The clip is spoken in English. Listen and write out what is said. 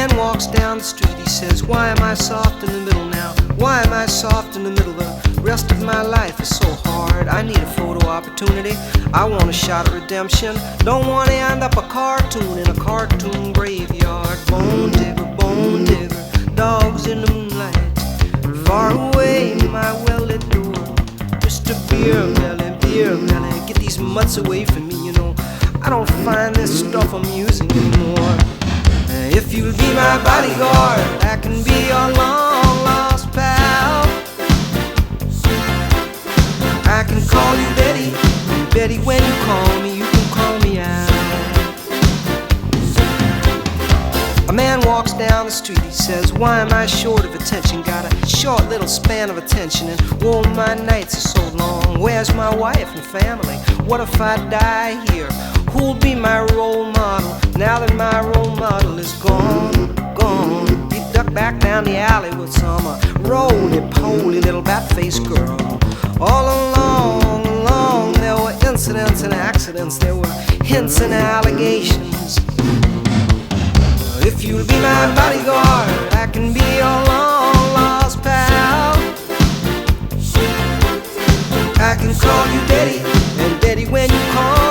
man walks down the street, he says, why am I soft in the middle now? Why am I soft in the middle? The rest of my life is so hard. I need a photo opportunity. I want a shot of redemption. Don't want to end up a cartoon in a cartoon graveyard. Bone digger, dogs in the moonlight. Far away, my well-lit door. Mr. Beer Melly, get these mutts away from me, you know. I don't find this stuff amusing anymore. If you'll be my bodyguard, I can be your long-lost pal. I can call you Betty, and Betty, when you call me, you can call me out. A man walks down the street, he says, why am I short of attention? Got a short little span of attention, and whoa, my nights are so long. Where's my wife and family? What if I die here? Who'll be my role model now that my role model is gone? He ducked back down the alley with some roly-poly little bat-faced girl. All along, there were incidents and accidents, there were hints and allegations. If you'll be my bodyguard, I can be your long-lost pal. I can call you Betty, and Betty, when you call